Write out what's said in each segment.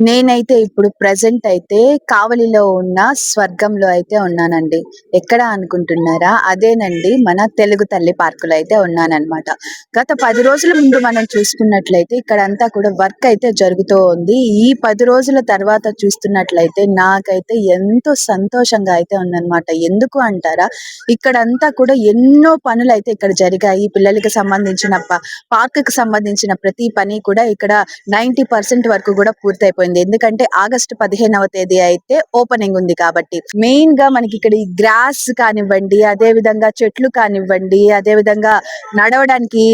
నేనైతే ఇప్పుడు ప్రెజెంట్ అయితే కావలిలో ఉన్న స్వర్గంలో అయితే ఉన్నానండి. ఎక్కడ అనుకుంటున్నారా? అదేనండి మన తెలుగు తల్లి పార్కులో అయితే ఉన్నాననమాట. గత 10 రోజుల ముందు మనం చూసుకున్నట్లయితే ఇక్కడంతా కూడా వర్క్ అయితే జరుగుతూ ఉంది. ఈ 10 రోజుల తర్వాత చూస్తున్నట్లయితే నాకైతే ఎంతో సంతోషంగా అయితే ఉందనమాట. ఎందుకు అంటారా? ఇక్కడంతా కూడా ఎన్నో పనులైతే ఇక్కడ జరిగాయి. పిల్లలకి సంబంధించిన పార్క్‌కి సంబంధించిన ప్రతి పని కూడా ఇక్కడ 90% వరకు కూడా పూర్తయిపోయింది. ఎందుకంటే ఆగస్టు 15వ తేదీ అయితే ఓపెనింగ్ ఉంది కాబట్టి. మెయిన్ గా మనకి ఇక్కడ ఈ గ్రాస్ కానివ్వండి, అదే విధంగా చెట్లు కానివ్వండి, అదే విధంగా నడవడానికి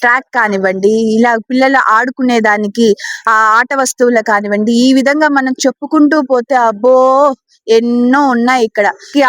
ట్రాక్ కానివ్వండి, ఇలా పిల్లలు ఆడుకునే దానికి ఆ ఆట వస్తువులు కానివ్వండి, ఈ విధంగా మనం చెప్పుకుంటూ పోతే అబ్బో ఎన్నో ఉన్నాయి ఇక్కడ.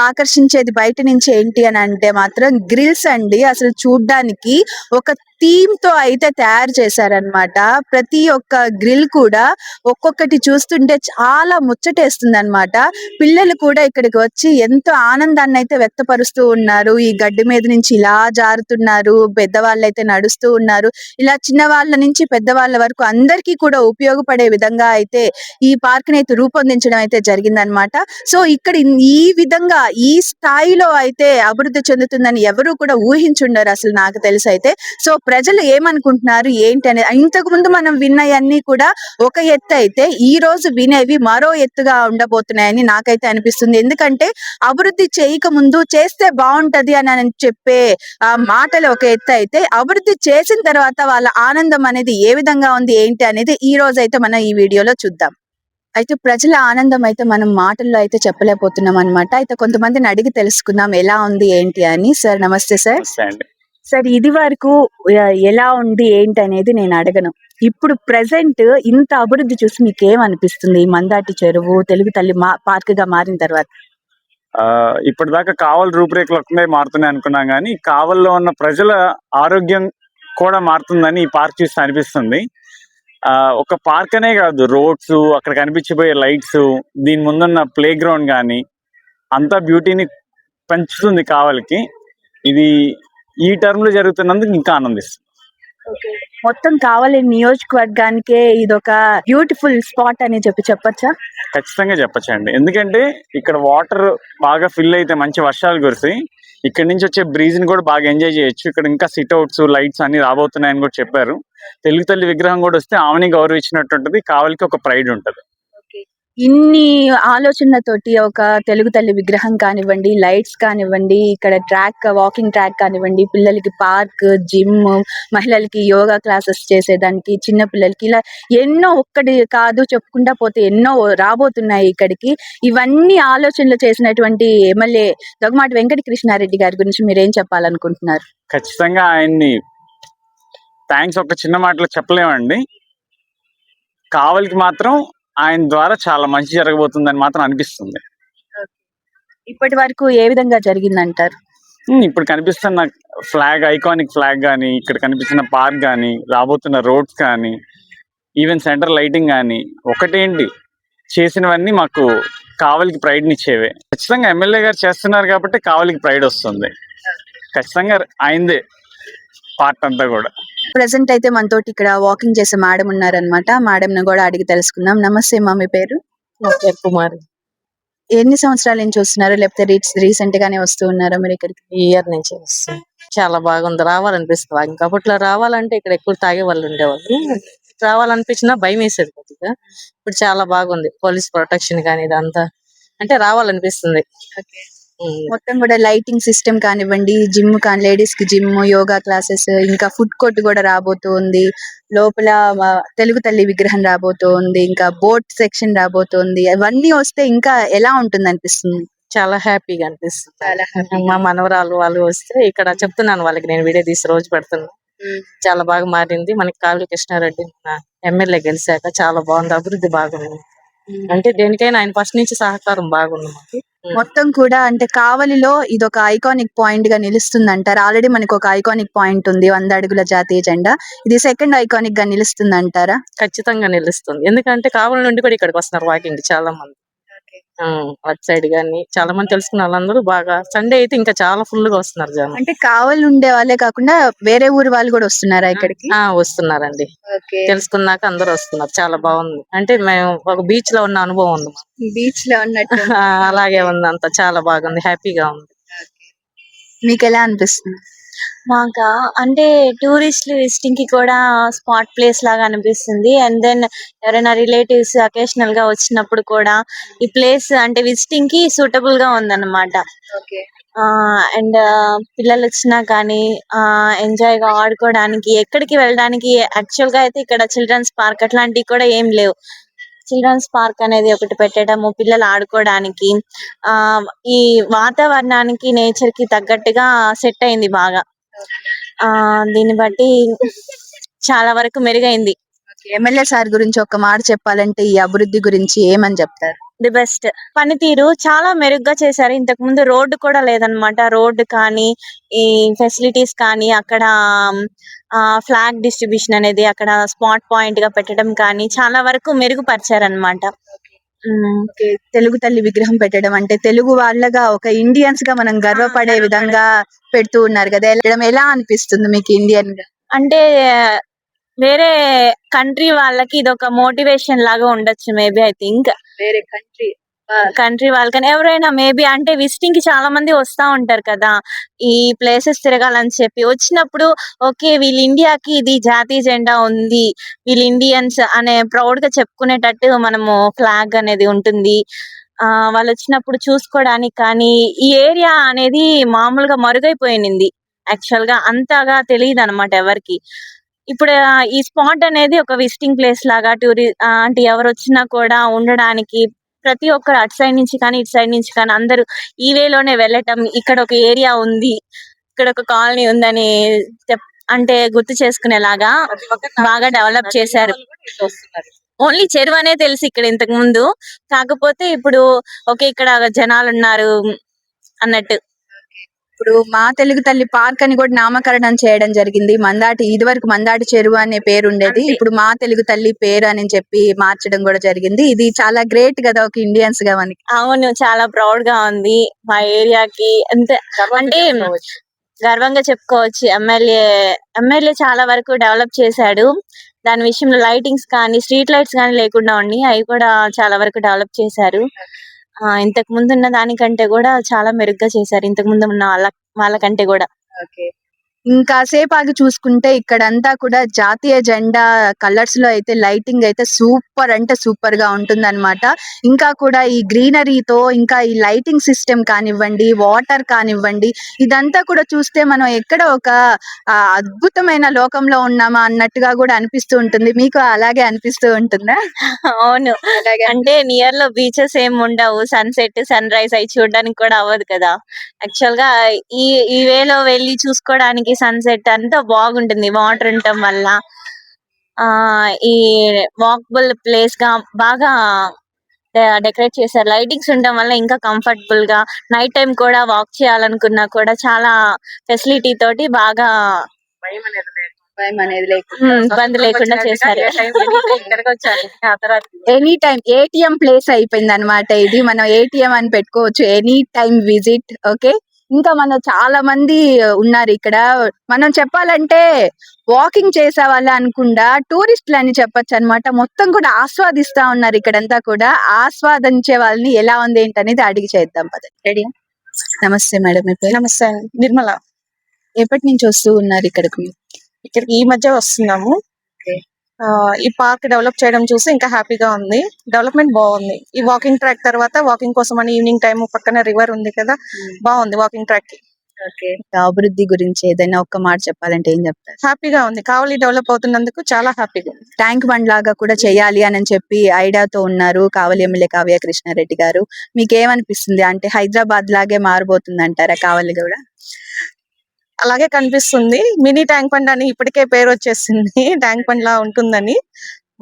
ఆకర్షించేది బయట నుంచి ఏంటి అని అంటే మాత్రం గ్రిల్స్ అండి. అసలు చూడ్డానికి ఒక థీమ్ తో అయితే తయారు చేశారనమాట. ప్రతి ఒక్క గ్రిల్ కూడా ఒక్కొక్కటి చూస్తుంటే చాలా ముచ్చటేస్తుంది అనమాట. పిల్లలు కూడా ఇక్కడికి వచ్చి ఎంతో ఆనందాన్ని అయితే వ్యక్తపరుస్తూ ఉన్నారు. ఈ గడ్డి మీద నుంచి ఇలా జారుతున్నారు, పెద్దవాళ్ళైతే నడుస్తూ ఉన్నారు. ఇలా చిన్నవాళ్ళ నుంచి పెద్దవాళ్ళ వరకు అందరికీ కూడా ఉపయోగపడే విధంగా అయితే ఈ పార్క్ ని అయితే రూపొందించడం అయితే జరిగిందనమాట. సో ఇక్కడ ఈ విధంగా ఈ స్థాయిలో అయితే అభివృద్ధి చెందుతుందని ఎవరు కూడా ఊహించుండరు అసలు నాకు తెలిసి అయితే. సో ప్రజలు ఏమనుకుంటున్నారు ఏంటి అనేది, ఇంతకు ముందు మనం విన్నయన్నీ కూడా ఒక ఎత్తు అయితే ఈ రోజు వినేవి మరో ఎత్తుగా ఉండబోతున్నాయని నాకైతే అనిపిస్తుంది. ఎందుకంటే అభివృద్ధి చేయక ముందు చేస్తే బాగుంటది అని చెప్పే మాటలు ఒక ఎత్తు అయితే, అభివృద్ధి చేసిన తర్వాత వాళ్ళ ఆనందం అనేది ఏ విధంగా ఉంది ఏంటి అనేది ఈ రోజు అయితే మనం ఈ వీడియోలో చూద్దాం. అయితే ప్రజల ఆనందం అయితే మనం మాటల్లో అయితే చెప్పలేకపోతున్నాం అనమాట. అయితే కొంతమందిని అడిగి తెలుసుకుందాం ఎలా ఉంది ఏంటి అని. సార్ నమస్తే సార్. సార్ ఇది వరకు ఎలా ఉంది ఏంటి అనేది నేను అడగను. ఇప్పుడు ప్రెసెంట్ ఇంత అభివృద్ధి చూసి మీకేమనిపిస్తుంది? ఈ మందాటి చెరువు తెలుగు తల్లి పార్క్ గా మారిన తర్వాత. ఇప్పటిదాకా కావలి రూపురేఖలు ఒక్కనే మారుతున్నాయి అనుకున్నాం, కానీ కావల్లో ఉన్న ప్రజల ఆరోగ్యం కూడా మారుతుందని ఈ పార్క్ చూస్తే అనిపిస్తుంది. ఒక పార్క్ అనే కాదు, రోడ్స్, అక్కడ కనిపించిపోయే లైట్స్, దీని ముందున్న ప్లే గ్రౌండ్ కానీ అంతా బ్యూటీని పెంచుతుంది కావలికి. ఇది ఈ టర్మ్ లో జరుగుతున్నందుకు ఇంకా ఆనందిస్తుంది. మొత్తం కావలి నియోజకవర్గానికే ఇదొక బ్యూటిఫుల్ స్పాట్ అని చెప్పచ్చా? ఖచ్చితంగా చెప్పచ్చండి. ఎందుకంటే ఇక్కడ వాటర్ బాగా ఫిల్ అయితే మంచి వర్షాలు కురిసి ఇక్కడ నుంచి వచ్చే బ్రీజ్ ని కూడా బాగా ఎంజాయ్ చేయొచ్చు. ఇక్కడ ఇంకా సిట్అవుట్స్, లైట్స్ అన్ని రాబోతున్నాయని కూడా చెప్పారు. తెలుగు తల్లి విగ్రహం కూడా వస్తే ఆమెని గౌరవించినట్టుంటది, కావలికి ఒక ప్రైడ్ ఉంటది. ఇన్ని ఆలోచనలతోటి ఒక తెలుగు తల్లి విగ్రహం కానివ్వండి, లైట్స్ కానివ్వండి, ఇక్కడ వాకింగ్ ట్రాక్ కానివ్వండి, పిల్లలకి పార్క్, జిమ్, మహిళలకి యోగా క్లాసెస్ చేసేదానికి, చిన్న పిల్లలకి, ఇలా ఎన్నో ఒక్కటి కాదు చెప్పుకుంటా పోతే ఎన్నో రాబోతున్నాయి ఇక్కడికి. ఇవన్నీ ఆలోచనలు చేసినటువంటి ఎమ్మెల్యే దగ్గుమాటి వెంకట కృష్ణారెడ్డి గారి గురించి మీరేం చెప్పాలనుకుంటున్నారు? ఖచ్చితంగా ఆయన్ని థ్యాంక్స్ ఒక చిన్న మాటలో చెప్పలేమండి. కావలికి మాత్రం ఆయన ద్వారా చాలా మంచి జరగబోతుందని మాత్రం అనిపిస్తుంది. ఇప్పటి వరకు ఏ విధంగా జరిగిందంటారు? ఇప్పుడు కనిపిస్తున్న ఫ్లాగ్, ఐకానిక్ ఫ్లాగ్ కానీ, ఇక్కడ కనిపిస్తున్న పార్క్ కానీ, రాబోతున్న రోడ్స్ కానీ, ఈవెన్ సెంటర్ లైటింగ్ కానీ, ఒకటేంటి చేసినవన్నీ మాకు కావలికి ప్రైడ్ నిచ్చేవే. ఖచ్చితంగా ఎమ్మెల్యే గారు చేస్తున్నారు కాబట్టి కావలికి ప్రైడ్ వస్తుంది. ఖచ్చితంగా ఆయనదే పార్ట్ అంతా కూడా. ప్రెసెంట్ అయితే మనతోటి ఇక్కడ వాకింగ్ చేసే మేడం ఉన్నారనమాట. మేడం ని కూడా అడిగి తెలుసుకుందాం. నమస్తే మా, మీ పేరు? నా పేరు కుమారి. ఎన్ని సంవత్సరాల నుంచి వస్తున్నారు, లేకపోతే రీసెంట్ గానే వస్తూ ఉన్నారా మీరు ఇక్కడికి? ఈ ఇయర్ నుంచి వస్తుంది. చాలా బాగుంది, రావాలనిపిస్తుంది. ఇంకా అప్పట్లో రావాలంటే ఇక్కడ ఎక్కువ తాగే వాళ్ళు ఉండేవాళ్ళు, రావాలనిపించినా భయం వేసేది కొద్దిగా. ఇప్పుడు చాలా బాగుంది, పోలీస్ ప్రొటెక్షన్ కానీ ఇదంతా, అంటే రావాలనిపిస్తుంది. మొత్తం కూడా లైటింగ్ సిస్టమ్ కానివ్వండి, జిమ్ కానీ, లేడీస్ కి జిమ్, యోగా క్లాసెస్, ఇంకా ఫుడ్ కోర్ట్ కూడా రాబోతుంది. లోపల తెలుగు తల్లి విగ్రహం రాబోతుంది, ఇంకా బోట్ సెక్షన్ రాబోతుంది. అవన్నీ వస్తే ఇంకా ఎలా ఉంటుంది అనిపిస్తుంది? చాలా హ్యాపీగా అనిపిస్తుంది. మా మనవరాలు వాళ్ళు వస్తే ఇక్కడ చెప్తున్నాను వాళ్ళకి, నేను వీడియో తీసి రోజు పెడుతున్నా. చాలా బాగా మారింది. మనకి కావలి కృష్ణారెడ్డి ఎమ్మెల్యే గెలిచాక చాలా బాగుంది, అభివృద్ధి బాగుంది. అంటే దేనికైనా ఆయన ఫస్ట్ నుంచి సహకారం బాగుంది మాకు. మొత్తం కూడా అంటే కావలిలో ఇది ఒక ఐకానిక్ పాయింట్ గా నిలుస్తుంది అంటారు. ఆల్రెడీ మనకి ఒక ఐకానిక్ పాయింట్ ఉంది, 100 అడుగుల జాతీయ జెండా. ఇది సెకండ్ ఐకానిక్ గా నిలుస్తుంది అంటారా? ఖచ్చితంగా నిలుస్తుంది. ఎందుకంటే కావలి నుండి కూడా ఇక్కడికి వస్తున్నారు వాకింగ్ చాలా మంది. అటు సైడ్ గాని చాలా మంది తెలుసుకున్న వాళ్ళందరూ బాగా సండే అయితే ఇంకా చాలా ఫుల్ గా వస్తున్నారు జనం. అంటే కావాలి ఉండే వాళ్ళే కాకుండా వేరే ఊరు వాళ్ళు కూడా వస్తున్నారా ఇక్కడికి? వస్తున్నారండి, తెలుసుకున్నాక అందరూ వస్తున్నారు. చాలా బాగుంది, అంటే మేము ఒక బీచ్ లో ఉన్న అనుభవం ఉంది మాకు. బీచ్ లో ఉన్నట్టు అలాగే ఉంది, అంతా చాలా బాగుంది, హ్యాపీగా ఉంది. మీకు ఎలా అనిపిస్తుంది? మాకా అంటే టూరిస్ట్ విజిటింగ్ కి కూడా స్పాట్ ప్లేస్ లాగా అనిపిస్తుంది. అండ్ దెన్ ఎవరైనా రిలేటివ్స్ అకేషనల్ గా వచ్చినప్పుడు కూడా ఈ ప్లేస్ అంటే విజిటింగ్ కి సూటబుల్ గా ఉందన్నమాట. అండ్ పిల్లలు వచ్చినా కానీ ఎంజాయ్ గా ఆడుకోవడానికి ఎక్కడికి వెళ్ళడానికి యాక్చువల్ గా అయితే ఇక్కడ చిల్డ్రన్స్ పార్క్ అట్లాంటివి కూడా ఏం లేవు. చిల్డ్రన్స్ పార్క్ అనేది ఒకటి పెట్టడము పిల్లలు ఆడుకోవడానికి ఆ ఈ వాతావరణానికి నేచర్ కి తగ్గట్టుగా సెట్ అయింది బాగా. దీన్ని బట్టి చాలా వరకు మెరుగైంది. ఎమ్మెల్యే సార్ గురించి ఒక మాట చెప్పాలంటే ఈ అభివృద్ధి గురించి ఏమని చెప్తారు? ది బెస్ట్ పనితీరు చాలా మెరుగ్గా చేశారు. ఇంతకు ముందు రోడ్డు కూడా లేదనమాట. రోడ్డు కానీ ఈ ఫెసిలిటీస్ కానీ అక్కడ ఫ్లాగ్ డిస్ట్రిబ్యూషన్ అనేది అక్కడ స్పాట్ పాయింట్ గా పెట్టడం కానీ చాలా వరకు మెరుగుపరిచారనమాట. ఓకే. తెలుగు తల్లి విగ్రహం పెట్టడం అంటే తెలుగు వాళ్ళగా ఒక ఇండియన్స్ గా మనం గర్వపడే విధంగా పెడుతూ ఉన్నారు కదా. ఎలా అనిపిస్తుంది మీకు ఇండియన్ గా? అంటే వేరే కంట్రీ వాళ్ళకి ఇది ఒక మోటివేషన్ లాగా ఉండొచ్చు మేబీ. ఐ థింక్ వేరే కంట్రీ వాళ్ళకని ఎవరైనా మేబీ అంటే విజిటింగ్ కి చాలా మంది వస్తా ఉంటారు కదా ఈ ప్లేసెస్ తిరగాలని చెప్పి. వచ్చినప్పుడు ఓకే వీళ్ళు ఇండియాకి ఇది జాతీయ జెండా ఉంది, వీళ్ళు ఇండియన్స్ అనే ప్రౌడ్ గా చెప్పుకునేటట్టు మనము ఫ్లాగ్ అనేది ఉంటుంది. వాళ్ళు వచ్చినప్పుడు చూసుకోవడానికి కానీ ఈ ఏరియా అనేది మామూలుగా మరుగైపోయింది. యాక్చువల్ గా అంతగా తెలియదు అనమాట ఎవరికి. ఇప్పుడు ఈ స్పాట్ అనేది ఒక విజిటింగ్ ప్లేస్ లాగా అంటే ఎవరు వచ్చినా కూడా ఉండడానికి ప్రతి ఒక్కరు అటు సైడ్ నుంచి కానీ ఇటు సైడ్ నుంచి కానీ అందరూ ఈ వేలోనే వెళ్ళటం, ఇక్కడ ఒక ఏరియా ఉంది, ఇక్కడ ఒక కాలనీ ఉందని అంటే గుర్తు చేసుకునేలాగా బాగా డెవలప్ చేశారు. ఓన్లీ చెరువు అనే తెలుసు ఇక్కడ ఇంతకు ముందు, కాకపోతే ఇప్పుడు ఓకే ఇక్కడ జనాలు ఉన్నారు అన్నట్టు. ఇప్పుడు మా తెలుగు తల్లి పార్క్ అని కూడా నామకరణం చేయడం జరిగింది. ఇది వరకు మందాటి చెరువు అనే పేరు ఉండేది, ఇప్పుడు మా తెలుగు తల్లి పేరు అని చెప్పి మార్చడం కూడా జరిగింది. ఇది చాలా గ్రేట్ కదా ఒక ఇండియన్స్ గా మనకి. అవును, చాలా ప్రౌడ్ గా ఉంది మా ఏరియాకి. అంటే గర్వంగా చెప్పుకోవచ్చు. ఎమ్మెల్యే చాలా వరకు డెవలప్ చేశాడు. దాని విషయంలో లైటింగ్స్ కానీ స్ట్రీట్ లైట్స్ కానీ లేకుండా ఉన్నాయి, అవి కూడా చాలా వరకు డెవలప్ చేశారు. ఇంతకు ముందు ఉన్న దానికంటే కూడా చాలా మెరుగ్గా చేశారు, ఇంతకు ముందు ఉన్న వాళ్ళకంటే కూడా. ఇంకా సేపు ఆగి చూసుకుంటే ఇక్కడంతా కూడా జాతీయ జెండా కలర్స్ లో అయితే లైటింగ్ అయితే సూపర్ అంటే సూపర్ గా ఉంటుంది అనమాట. ఇంకా కూడా ఈ గ్రీనరీతో ఇంకా ఈ లైటింగ్ సిస్టమ్ కానివ్వండి, వాటర్ కానివ్వండి, ఇదంతా కూడా చూస్తే మనం ఎక్కడ ఒక అద్భుతమైన లోకంలో ఉన్నామా అన్నట్టుగా కూడా అనిపిస్తూ ఉంటుంది. మీకు అలాగే అనిపిస్తూ ఉంటుందా? అవును, అంటే నియర్ లో బీచెస్ ఏమి ఉండవు, సన్సెట్ సన్ రైజ్ అవి చూడడానికి కూడా అవ్వదు కదా. యాక్చువల్ గా ఈ వేలో వెళ్ళి చూసుకోవడానికి సన్సెట్ అంతా బాగుంటుంది వాటర్ ఉండటం వల్ల. ఈ వాకబుల్ ప్లేస్ గా బాగా డెకరేట్ చేశారు. లైటింగ్స్ ఉండటం వల్ల ఇంకా కంఫర్టబుల్ గా నైట్ టైం కూడా వాక్ చేయాలనుకున్నా కూడా చాలా ఫెసిలిటీ తోటి బాగా ఇబ్బంది లేకుండా చేశారు. ఎనీ టైం ఏటీఎం ప్లేస్ అయిపోయింది అనమాట ఇది. మనం ఏటీఎం అని పెట్టుకోవచ్చు, ఎనీ టైం విజిట్. ఓకే. ఇంకా మనం చాలా మంది ఉన్నారు ఇక్కడ. మనం చెప్పాలంటే వాకింగ్ చేసే వాళ్ళే అనుకుండా టూరిస్టులు అని చెప్పొచ్చు అనమాట. మొత్తం కూడా ఆస్వాదిస్తా ఉన్నారు ఇక్కడంతా కూడా. ఆస్వాదించే వాళ్ళని ఎలా ఉంది ఏంటనేది అడిగి చేద్దాం పద. రెడీ? నమస్తే మేడం, మీ పేరు? నమస్తే, నిర్మల. ఎప్పటి నుంచి వస్తూ ఉన్నారు ఇక్కడికి? ఇక్కడికి ఈ మధ్య వస్తున్నాము. ఈ పార్క్ డెవలప్ చేయడం చూసి ఇంకా హ్యాపీగా ఉంది. డెవలప్మెంట్ బాగుంది. ఈ వాకింగ్ ట్రాక్ తర్వాత వాకింగ్ కోసం అని ఈవినింగ్ టైం పక్కన రివర్ ఉంది కదా, బాగుంది వాకింగ్ ట్రాక్ కి. అభివృద్ధి గురించి ఏదైనా ఒక్క మాట చెప్పాలంటే ఏం చెప్తారు? హ్యాపీగా ఉంది, కావలి డెవలప్ అవుతున్నందుకు చాలా హ్యాపీగా ఉంది. ట్యాంక్ బండ్ లాగా కూడా చేయాలి అని చెప్పి ఐడియాతో ఉన్నారు కావలి ఎమ్మెల్యే కావ్య కృష్ణారెడ్డి గారు. మీకు ఏమనిపిస్తుంది? అంటే హైదరాబాద్ లాగే మారబోతుంది అంటారా కావలి కూడా? అలాగే కనిపిస్తుంది. మినీ ట్యాంక్ బండ్ అని ఇప్పటికే పేరు వచ్చేసింది, ట్యాంక్ బండ్ లా ఉంటుందని.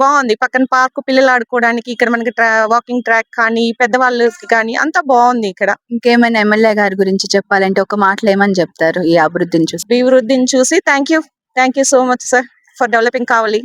బాగుంది, పక్కన పార్క్, పిల్లలు ఆడుకోవడానికి, ఇక్కడ మనకి వాకింగ్ ట్రాక్ కానీ పెద్దవాళ్ళకి కానీ అంతా బాగుంది ఇక్కడ. ఇంకేమైనా ఎమ్మెల్యే గారి గురించి చెప్పాలంటే ఒక మాటలో ఏమని చెప్తారు ఈ అభివృద్ధిని చూసి? అభివృద్ధిని చూసి thank you so much sir for developing Kavali.